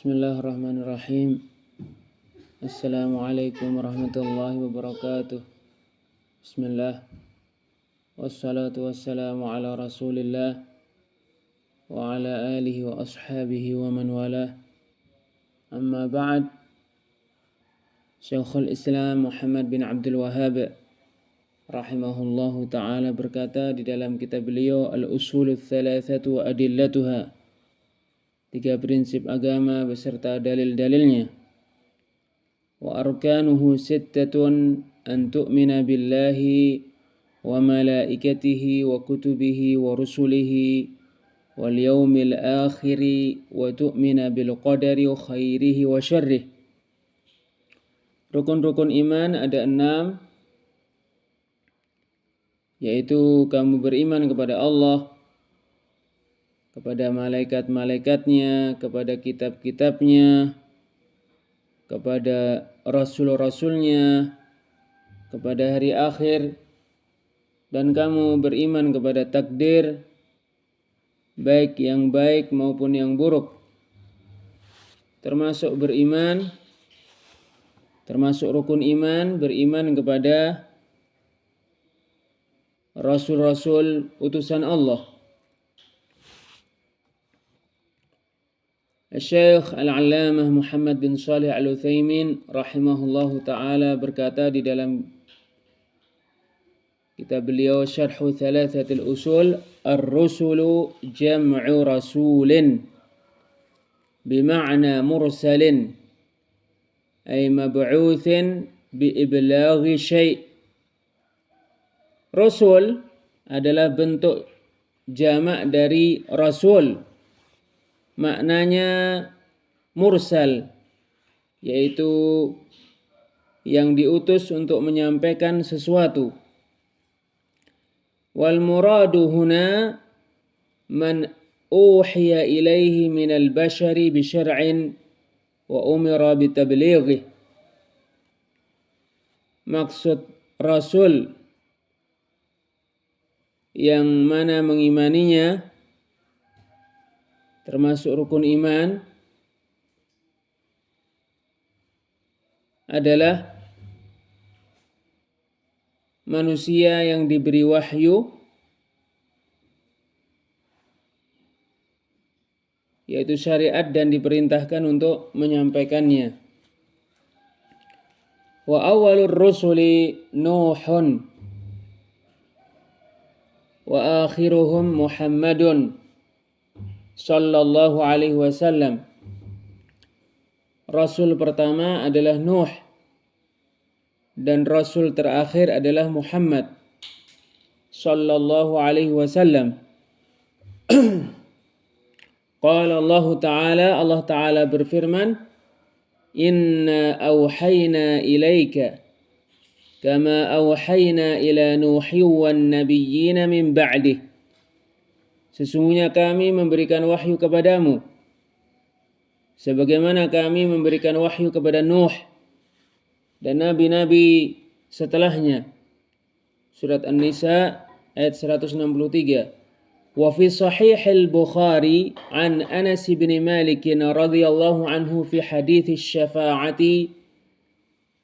Bismillahirrahmanirrahim. Assalamualaikum warahmatullahi wabarakatuh. Bismillah. Wassalatu wassalamu ala rasulillah wa ala alihi wa ashabihi wa man walah. Amma ba'd. Syekhul Islam Muhammad bin Abdul Wahhab rahimahullahu ta'ala berkata di dalam kitab beliau Al-Usulul Thalathatu wa Adillatuha, 3 prinsip agama beserta dalil-dalilnya. Wa arkanuhu sittatun an tu'mina billahi wa malaikatihi wa kutubihi wa rusulihi wal yawmil akhiri wa tu'mina bil qadari khairihi wa syarrih. Rukun-rukun iman ada 6, yaitu kamu beriman kepada Allah, kepada malaikat-malaikatnya, kepada kitab-kitabnya, kepada rasul-rasulnya, kepada hari akhir, dan kamu beriman kepada takdir, baik yang baik maupun yang buruk. Termasuk rukun iman, beriman kepada rasul-rasul utusan Allah. Syekh Al-Allamah Muhammad bin Shalih Al-Utsaimin rahimahullahu ta'ala berkata di dalam kitab beliau Syarhu Thalathatil Usul, Ar-Rusulu jam'u rasulin bima'na mursalin ay mab'uthin biiblaghi syai'. Rasul adalah bentuk jamak dari rasul. Maknanya mursal, yaitu yang diutus untuk menyampaikan sesuatu. Wal muradu huna man uhiya ilaihi minal bashari bi syar'in wa umira bi tablighi. Maksud rasul yang mana mengimaninya termasuk rukun iman adalah manusia yang diberi wahyu, yaitu syariat, dan diperintahkan untuk menyampaikannya. Wa awwalur rusuli Nuhun wa akhiruhum Muhammadun sallallahu alaihi wasallam. Rasul pertama adalah Nuh dan rasul terakhir adalah Muhammad sallallahu alaihi wasallam. Qala Allah Ta'ala berfirman, Inna awhayna ilaika kama awhayna ila Nuhi wan nabiyyina min ba'dih. Sesungguhnya kami memberikan wahyu kepadamu sebagaimana kami memberikan wahyu kepada Nuh dan nabi-nabi setelahnya. Surat An-Nisa ayat 163. Wa fi sahih al-Bukhari an Anas bin Malik radhiyallahu anhu fi hadits asy-syafa'ati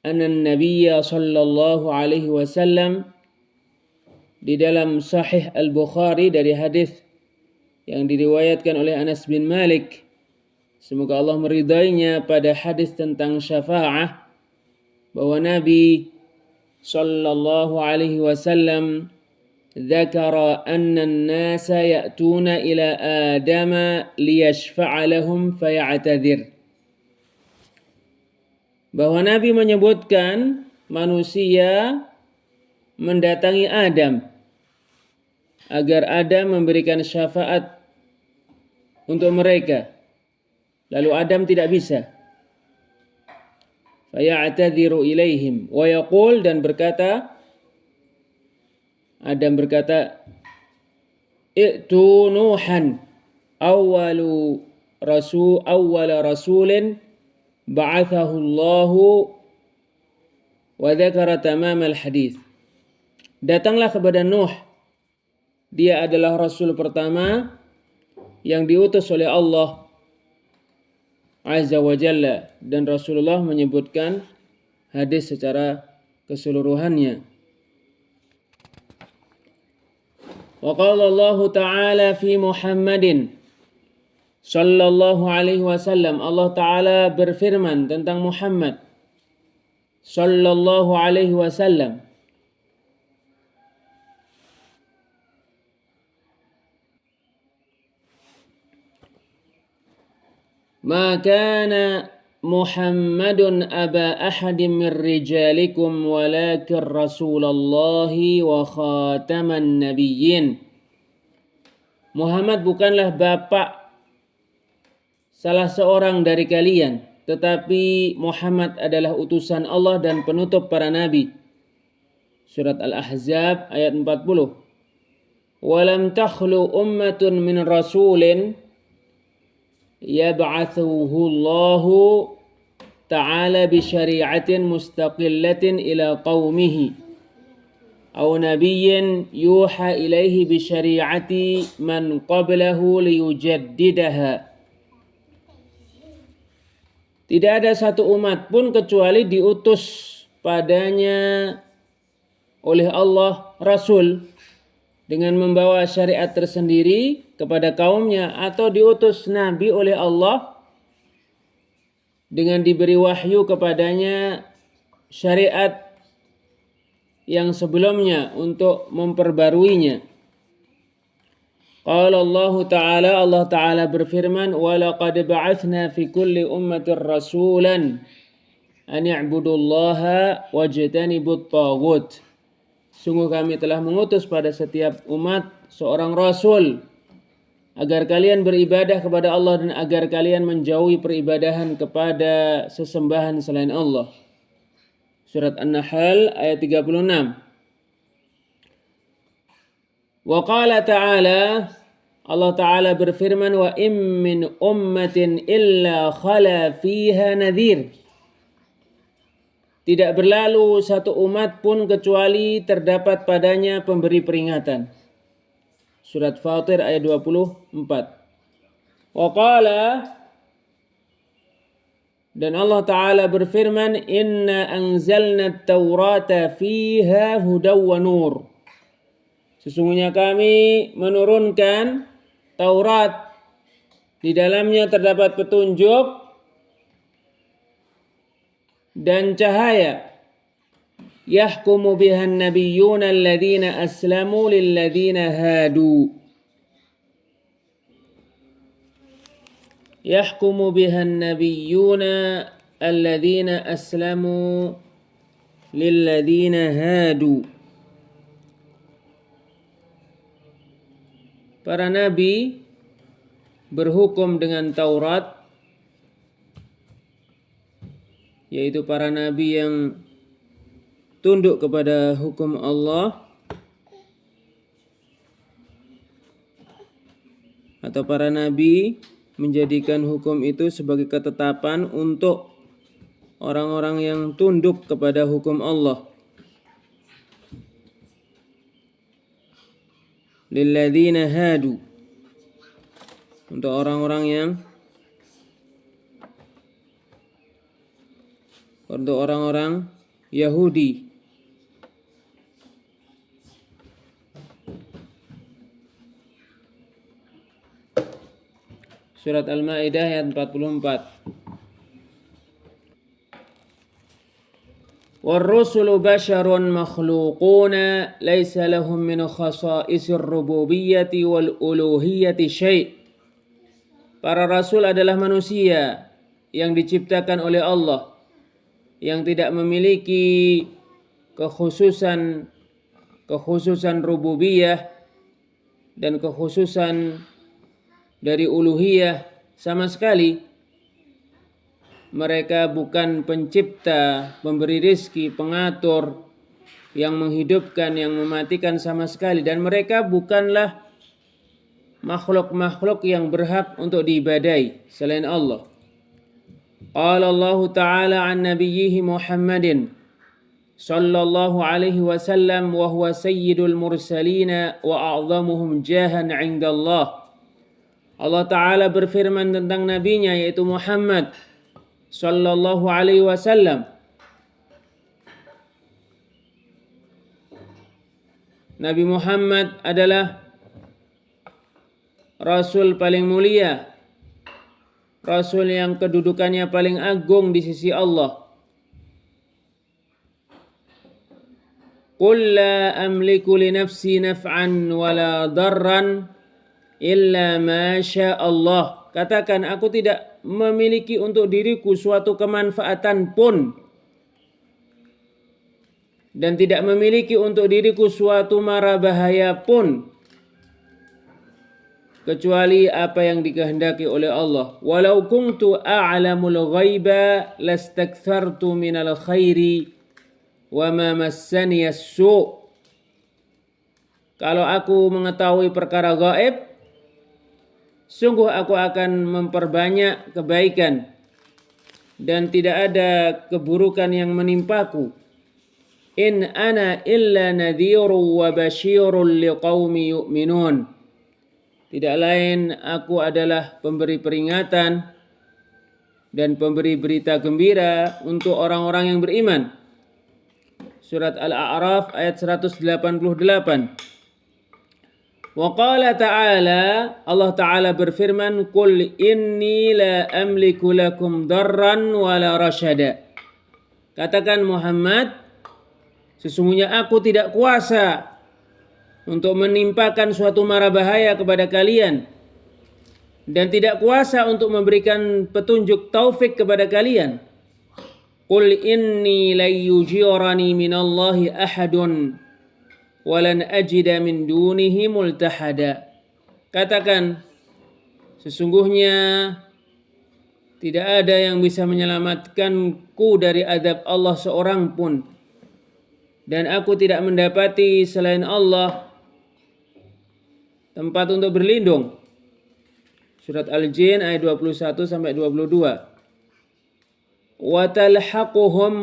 anna an-nabiy sallallahu alaihi wasallam, di dalam sahih al-Bukhari dari hadis yang diriwayatkan oleh Anas bin Malik, semoga Allah meridainya, pada hadis tentang syafa'ah, bahwa Nabi sallallahu alaihi wasallam dzakara anna an-nasa ya'tuna ila Adama liyashfa'a lahum faya'tadzir. Bahwa Nabi menyebutkan manusia mendatangi Adam agar Adam memberikan syafaat untuk mereka. Lalu Adam tidak bisa. Faya'tadhiru ilaihim wa yaqul, dan berkata, Adam berkata, I'tu Nuhan awwala rasulin ba'athahu Allahu, wa dzakara tamam al-hadis. Datanglah kepada Nuh, dia adalah rasul pertama yang diutus oleh Allah Azza wa Jalla, dan Rasulullah menyebutkan hadis secara keseluruhannya. Wa qala Allah Ta'ala fi Muhammadin sallallahu alaihi wasallam, Allah Ta'ala berfirman tentang Muhammad sallallahu alaihi wasallam, ma kana Muhammadun aba ahadin min rijalikum walakin Rasulallahi wa khataman nabiyyin. Muhammad bukanlah bapak salah seorang dari kalian, tetapi Muhammad adalah utusan Allah dan penutup para nabi. Surat Al-Ahzab ayat 40. Walam takhlu ummatun min rasulin yab'athuhu Allahu ta'ala bi syari'atin mustaqillatin ila qaumihi aw nabiyyin yuha ilaihi bi syari'ati man qablahu liyujaddidaha. Tidak ada satu umat pun kecuali diutus padanya oleh Allah Rasul dengan membawa syariat tersendiri kepada kaumnya, atau diutus Nabi oleh Allah dengan diberi wahyu kepadanya syariat yang sebelumnya untuk memperbaruinya. Qala Allah Ta'ala, Allah Ta'ala berfirman, wa laqad ba'athna fi kulli ummatin rasulan an i'budullaha wajtanibut taghut. Sungguh kami telah mengutus pada setiap umat seorang rasul agar kalian beribadah kepada Allah dan agar kalian menjauhi peribadahan kepada sesembahan selain Allah. Surat An-Nahl ayat 36. Wa qala ta'ala, Allah Ta'ala berfirman, wa im min ummatin illa khala fiha nadhir. Tidak berlalu satu umat pun kecuali terdapat padanya pemberi peringatan. Surat Fatir ayat 24. Wa qala, dan Allah Ta'ala berfirman, inna anzalna at-taurata fiha hudaw wa nur. Sesungguhnya kami menurunkan Taurat, di dalamnya terdapat petunjuk dan cahaya. Yahkumu bihan nabiyyuna alladhina aslamu lilladhina hadu. Yahkumu bihan nabiyyuna alladhina aslamu lilladhina hadu. Para nabi berhukum dengan Taurat, yaitu para nabi yang tunduk kepada hukum Allah, atau para nabi menjadikan hukum itu sebagai ketetapan untuk orang-orang yang tunduk kepada hukum Allah. Lilladzina hadu, untuk orang-orang Yahudi. Surat Al-Maidah ayat 44. War-rusulu basyarun makhluquna laisa lahum min khasa'isir rububiyyati wal uluhiyyati syai'. Para rasul adalah manusia yang diciptakan oleh Allah, yang tidak memiliki kekhususan rububiyah dan kekhususan dari uluhiyah sama sekali. Mereka bukan pencipta, pemberi rizki, pengatur, yang menghidupkan, yang mematikan sama sekali. Dan mereka bukanlah makhluk-makhluk yang berhak untuk diibadai selain Allah. Qala Allah Ta'ala an nabiyyihi Muhammadin sallallahu alaihi wasallam wa huwa sayyidul mursalina wa a'zamuhum jahan 'inda Allah. Allah Ta'ala berfirman tentang nabinya yaitu Muhammad sallallahu alaihi wasallam. Nabi Muhammad adalah Rasul paling mulia, Rasul yang kedudukannya paling agung di sisi Allah. Qul la amliku li nafsi naf'an wala darran illa ma syaa Allah. Katakan, aku tidak memiliki untuk diriku suatu kemanfaatan pun dan tidak memiliki untuk diriku suatu mara bahaya pun kecuali apa yang dikehendaki oleh Allah. Walau kuntu a'lamul ghaiba lastakthartu minal khairi wa ma massani as-su'. Kalau aku mengetahui perkara gaib, sungguh aku akan memperbanyak kebaikan dan tidak ada keburukan yang menimpaku. In ana illa nadhirun wa basyirun liqaumi yu'minun. Tidak lain aku adalah pemberi peringatan dan pemberi berita gembira untuk orang-orang yang beriman. Surat Al-A'raf ayat 188. Wa qala ta'ala, Allah Ta'ala berfirman, Qul inni la amliku lakum darran wala rasyada. Katakan Muhammad, sesungguhnya aku tidak kuasa untuk menimpakan suatu mara bahaya kepada kalian dan tidak kuasa untuk memberikan petunjuk taufik kepada kalian. Qul inni la yujirani minallahi ahadun walan ajida min dunihi multahada. Katakan, sesungguhnya tidak ada yang bisa menyelamatkanku dari azab Allah seorang pun, dan aku tidak mendapati selain Allah tempat untuk berlindung. Surat Al-Jin ayat 21 sampai 22. وتلحقهم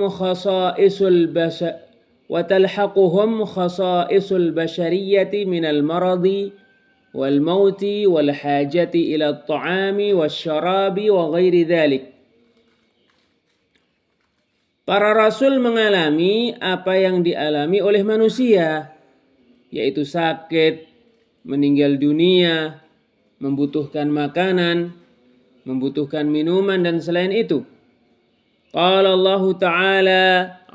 خصائص البشرية من المرض والموت والحاجة إلى الطعام والشراب وغير ذلك. Para rasul mengalami apa yang dialami oleh manusia, yaitu sakit, meninggal dunia, membutuhkan makanan, membutuhkan minuman dan selain itu. Qala Allah Ta'ala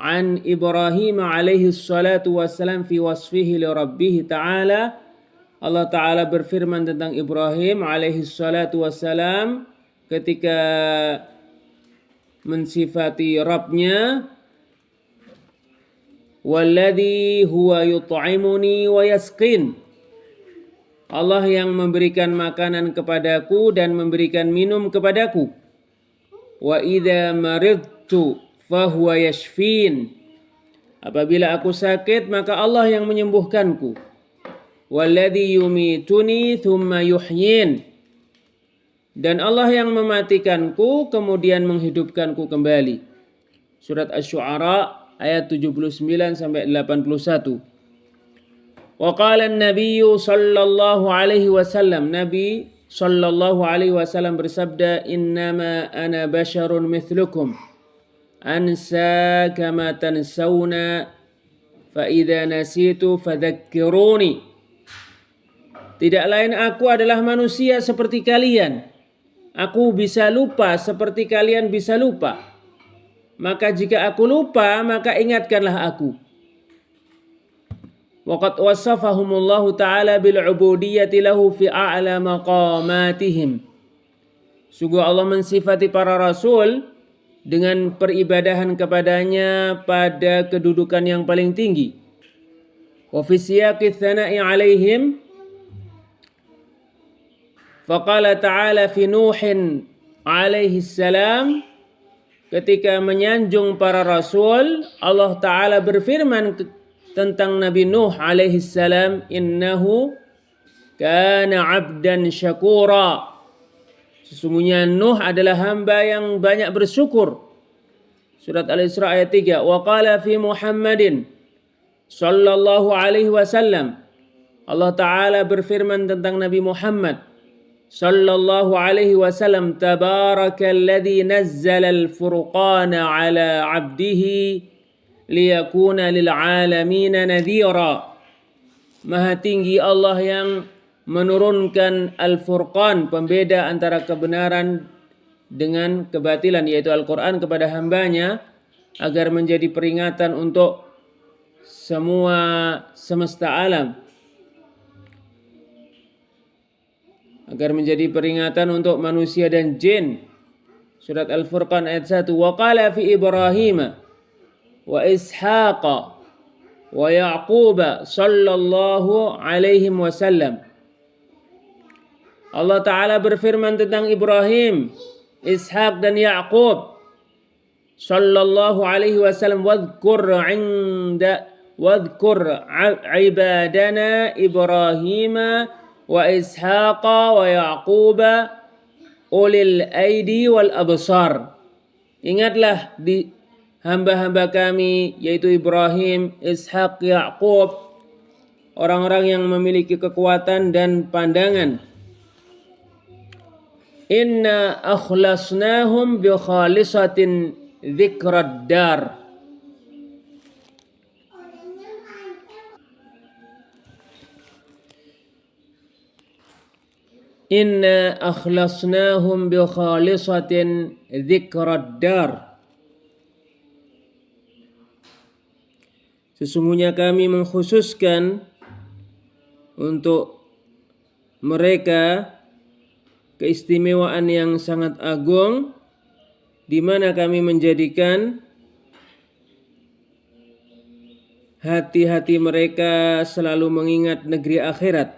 an Ibrahim alaihi salatu wassalam fi wasfihi li rabbih ta'ala. Allah Ta'ala berfirman tentang Ibrahim alaihi salatu wassalam ketika mensifati Rabbnya, walladhi huwa yut'imuni wa yasqin. Allah yang memberikan makanan kepadaku dan memberikan minum kepadaku. Wa idza maridtu fahuwa yashfin. Apabila aku sakit, maka Allah yang menyembuhkanku. Walladzi yumituni thumma yuhyin. Dan Allah yang mematikanku kemudian menghidupkanku kembali. Surat Asy-Syu'ara ayat 79 sampai 81. Wa qala an-nabiy sallallahu alaihi wasallam, Nabi sallallahu alaihi wasallam bersabda, innama ana basyarun mithlukum ansa kama tansawna fa idza nasitu fadzakkiruni. Tidak lain aku adalah manusia seperti kalian. Aku bisa lupa seperti kalian bisa lupa. Maka jika aku lupa, maka ingatkanlah aku. Waqad wasafahumullahu ta'ala bil'ubudiyyati lahu fi a'la maqamatihim. Sungguh Allah mensifati para rasul dengan peribadahan kepadanya pada kedudukan yang paling tinggi. Wa fi siyaqi tsana'i 'alaihim faqala ta'ala fi Nuhin alaihi salam, ketika menyanjung para rasul, Allah Ta'ala berfirman tentang Nabi Nuh alaihi salam, innahu kana 'abdan syakura. Sesungguhnya Nuh adalah hamba yang banyak bersyukur. Surat Al-Isra ayat 3. Wa qala fi Muhammadin sallallahu alaihi wasallam. Allah Ta'ala berfirman tentang Nabi Muhammad sallallahu alaihi wasallam, tabarakalladzi nazzalal furqana ala 'abdihi liyakuna lil 'alamina nadhira. Maha tinggi Allah yang menurunkan Al-Furqan, pembeda antara kebenaran dengan kebatilan, yaitu Al-Quran, kepada hambanya agar menjadi peringatan untuk semua semesta alam, agar menjadi peringatan untuk manusia dan jin. Surat Al-Furqan ayat 1. Wa qala fi Ibrahim wa Ishaq wa Yaqub sallallahu alaihi wasallam. Allah Ta'ala berfirman tentang Ibrahim, Ishaq dan Yaqub sallallahu alaihi wasallam, wadhkur ibadana Ibrahim wa Ishaqa wa Yaquba ulil aidi wal absar. Ingatlah di hamba-hamba kami, yaitu Ibrahim, Ishaq, Yaqub, orang-orang yang memiliki kekuatan dan pandangan. Inna akhlasnahum bi khalisatin dzikrad dar. Inna akhlasnahum bi khalisatin dzikrad dar. Sesungguhnya kami mengkhususkan untuk mereka keistimewaan yang sangat agung, di mana kami menjadikan hati-hati mereka selalu mengingat negeri akhirat.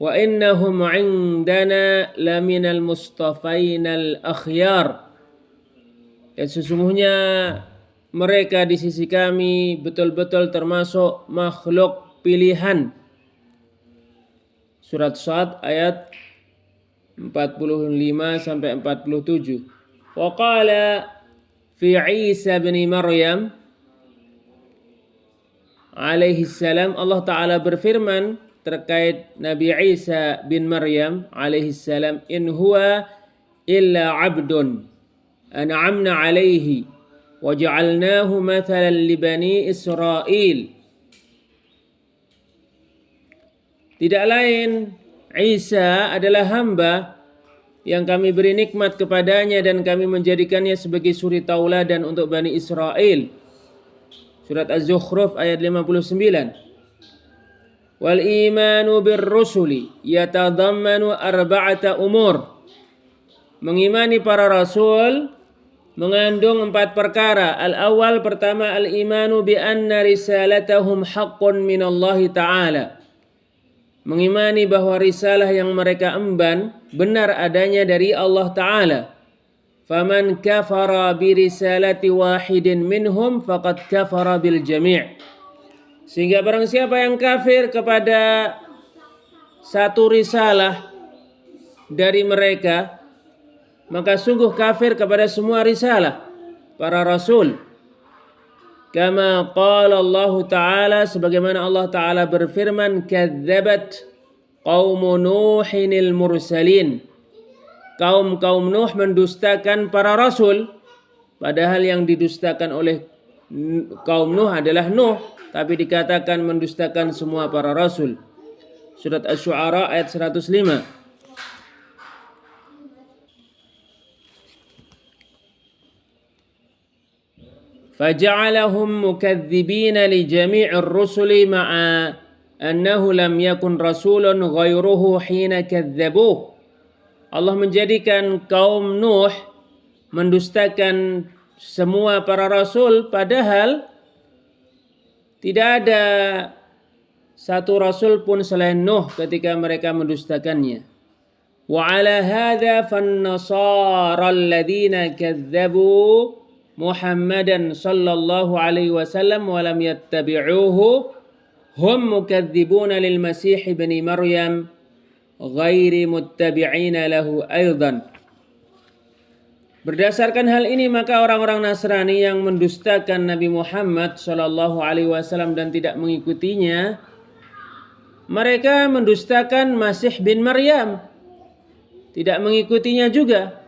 Wa innahum 'indana laminal mustafainal akhyar. Dan sesungguhnya mereka di sisi kami betul-betul termasuk makhluk pilihan. Surat Shad ayat 45 sampai 47. Wa qala fi Isa bin Maryam alaihi salam, Allah Ta'ala berfirman terkait Nabi Isa bin Maryam alaihi salam, in huwa illa 'abdun an'amna alaihi wa ja'alnahu mathalan li bani Israil. Tidak lain, Isa adalah hamba yang kami beri nikmat kepadanya dan kami menjadikannya sebagai suri tauladan untuk Bani Israel. Surat Az-Zukhruf ayat 59. Wal imanu birrusuli yatadammanu arba'ata umur. Mengimani para rasul mengandung 4 perkara. Al-awwal, pertama, al-imanu bi anna risalatahum haqqun minallahi ta'ala. Mengimani bahwa risalah yang mereka emban benar adanya dari Allah Ta'ala. Faman kafara bi risalati wahidin minhum faqad kafara bil jami'. Sehingga barang siapa yang kafir kepada satu risalah dari mereka, maka sungguh kafir kepada semua risalah para rasul. Kama qala Allah Ta'ala, sebagaimana Allah Ta'ala berfirman, kadzabat qaumu Nuhinil mursalin. Kaum Nuh mendustakan para rasul, padahal yang didustakan oleh kaum Nuh adalah Nuh, tapi dikatakan mendustakan semua para rasul. Surat Asy-Syu'ara ayat 105. فجعلهم مكذبين لجميع الرسل مع أنه لم يكن رسول غيره حين كذبوه. Allah menjadikan kaum Nuh mendustakan semua para rasul, padahal tidak ada satu rasul pun selain Nuh ketika mereka mendustakannya. Wa ala hadza fan-nasara alladziina kadzdzabu Muhammadan sallallahu alaihi wasallam wa lam yattabi'uhu hum mukadzibuna lil Masih ibn Maryam ghairi muttabi'ina lahu aidan. Berdasarkan hal ini, maka orang-orang Nasrani yang mendustakan Nabi Muhammad sallallahu alaihi wasallam dan tidak mengikutinya mereka mendustakan Masih bin Maryam, tidak mengikutinya juga.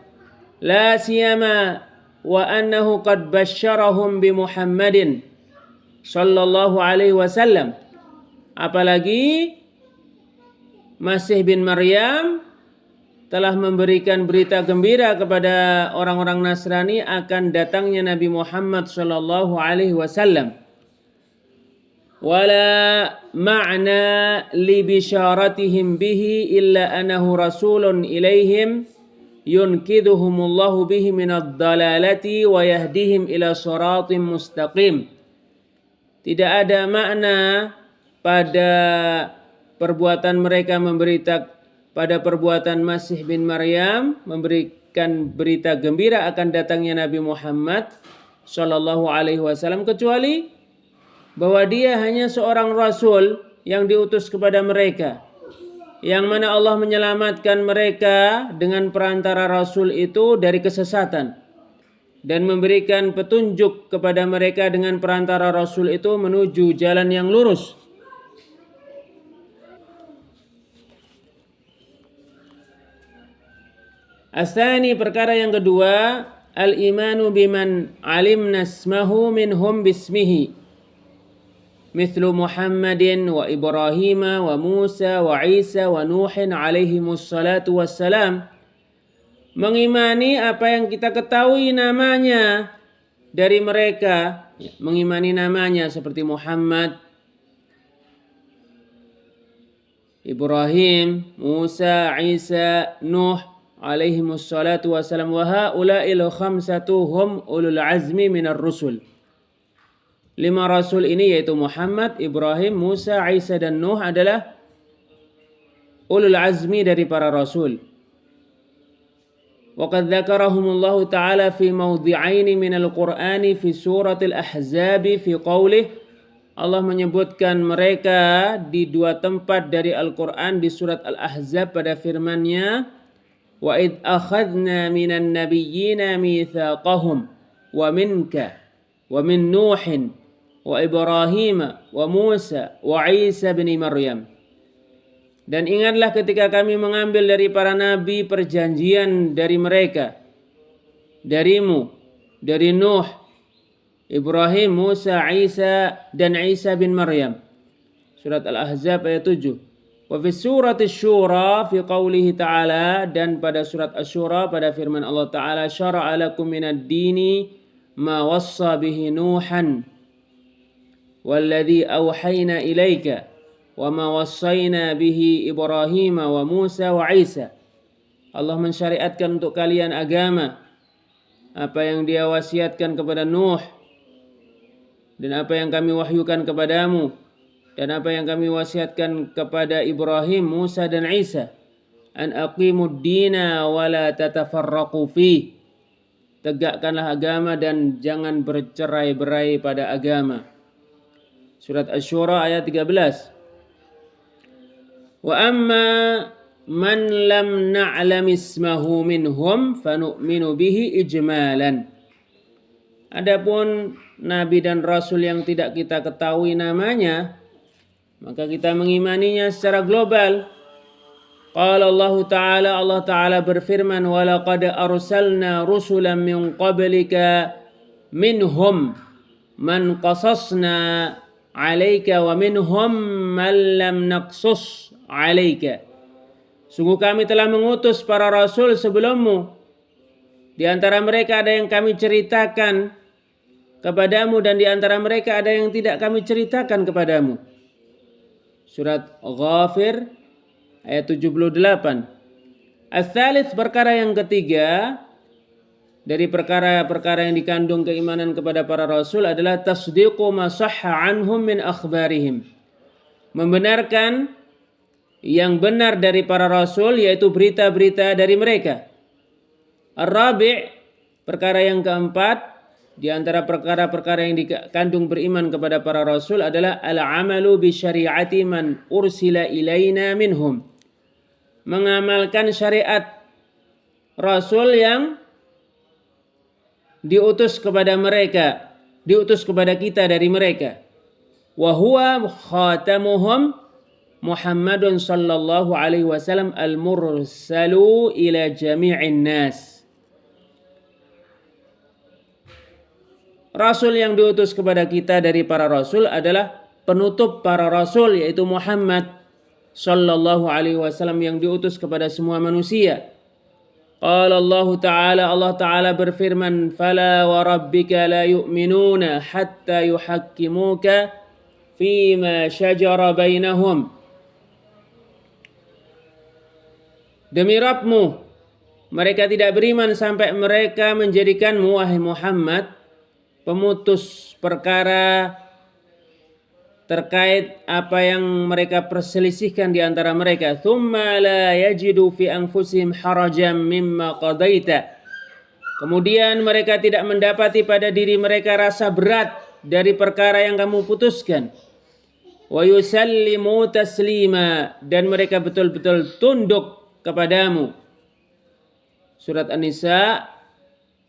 La siyama wa annahu qad basyarahum bi Muhammadin sallallahu alaihi wasallam. Apalagi Masih bin Maryam telah memberikan berita gembira kepada orang-orang Nasrani akan datangnya Nabi Muhammad sallallahu alaihi wasallam. Wala ma'na li bisyaratihim bihi illa annahu rasulun ilaihim yunkidhuhumullahu bihi minad dalalati wa yahdihim ila siratim mustaqim. Tidak ada makna pada perbuatan mereka pada perbuatan Masih bin Maryam memberikan berita gembira akan datangnya Nabi Muhammad sallallahu alaihi wasallam, kecuali bahwa dia hanya seorang rasul yang diutus kepada mereka, yang mana Allah menyelamatkan mereka dengan perantara rasul itu dari kesesatan dan memberikan petunjuk kepada mereka dengan perantara rasul itu menuju jalan yang lurus. Asani, perkara yang kedua, al-imanu biman alimna ismahu minhum bismihi mithlu Muhammadin wa Ibrahim wa Musa wa Isa wa Nuhin alaihimus salatu wassalam. Mengimani apa yang kita ketahui namanya dari mereka, mengimani namanya seperti Muhammad, Ibrahim, Musa, Isa, Nuh alaihimus salatu wassalam, wa haula'il khamsatu hum ulul azmi minar rusul. 5 rasul ini yaitu Muhammad, Ibrahim, Musa, Isa dan Nuh adalah ulul azmi dari para rasul. Wa qad dzakarahumullahu ta'ala fi mawdhi'aini minal Qur'ani fi suratil Ahzab fi qaulih. Allah menyebutkan mereka di 2 tempat dari Al-Qur'an di surat Al-Ahzab pada firman-Nya, wa id akhadna minan nabiyyina mitsaqahum wa minka wa min Nuhin wa Ibrahim wa Musa wa Isa bin Maryam. Dan ingatlah ketika kami mengambil dari para nabi perjanjian dari mereka, darimu, dari Nuh, Ibrahim, Musa, Isa dan Isa bin Maryam. Surat Al-Ahzab ayat 7. Wa fi surat Asy-Syura fi qoulihi ta'ala, dan pada surat Asy-Syura pada firman Allah Ta'ala, syara'a lakum minad dini ma wassa bihi Nuhan walladzi auhayna ilaika wa ma wassayna bihi Ibrahim wa Musa wa Isa. Allah mensyariatkan untuk kalian agama apa yang Dia wasiatkan kepada Nuh dan apa yang kami wahyukan kepadamu dan apa yang kami wasiatkan kepada Ibrahim, Musa dan Isa. An aqimud dina wa la tatafarraqu fi. Tegakkanlah agama dan jangan bercerai-berai pada agama. Surat Asy-Syura ayat 13. Wa amma man lam na'lam ismahu minhum fanu'minu bihi ijmalan. Adapun nabi dan rasul yang tidak kita ketahui namanya, maka kita mengimaninya secara global. Qala Allah Ta'ala berfirman, wa laqad arsalna rusulan min qablika minhum man qasasna 'alaika wa minhum man lam naqsus 'alaika. Sungguh kami telah mengutus para rasul sebelummu. Di antara mereka ada yang kami ceritakan kepadamu dan di antara mereka ada yang tidak kami ceritakan kepadamu. Surat Ghafir ayat 78. Ats-tsalits, perkara yang ketiga dari perkara-perkara yang dikandung keimanan kepada para rasul adalah tasdiqu ma sahha anhum min akhbarihim. Membenarkan yang benar dari para rasul, yaitu berita-berita dari mereka. Ar-rabi', perkara yang keempat di antara perkara-perkara yang dikandung beriman kepada para rasul adalah al-amalu bi syari'ati man ursila ilaina minhum. Mengamalkan syariat rasul yang diutus kepada mereka, diutus kepada kita dari mereka. Wa huwa khatamuhum, Muhammadun sallallahu alaihi wasallam al-mursalu ila jami'in nas. Rasul yang diutus kepada kita dari para rasul adalah penutup para rasul, yaitu Muhammad sallallahu alaihi wasallam yang diutus kepada semua manusia. Qala Allah Ta'ala berfirman, "Fala wa rabbika la yu'minuna hatta yuhakkimuka fima syajara bainahum." Demi Rabbmu, mereka tidak beriman sampai mereka menjadikanmu, wahai Muhammad, pemutus perkara terkait apa yang mereka perselisihkan di antara mereka. Tsumma la yajidu fi anfusihim harajan mimma qadaita. Kemudian mereka tidak mendapati pada diri mereka rasa berat dari perkara yang kamu putuskan. Wa yusallimu taslima, dan mereka betul-betul tunduk kepadamu. Surat An-Nisa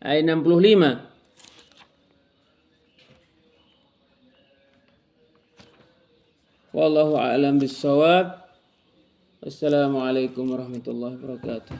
ayat 65. Wallahu a'lam bis-shawab. Wassalamualaikum warahmatullahi wabarakatuh.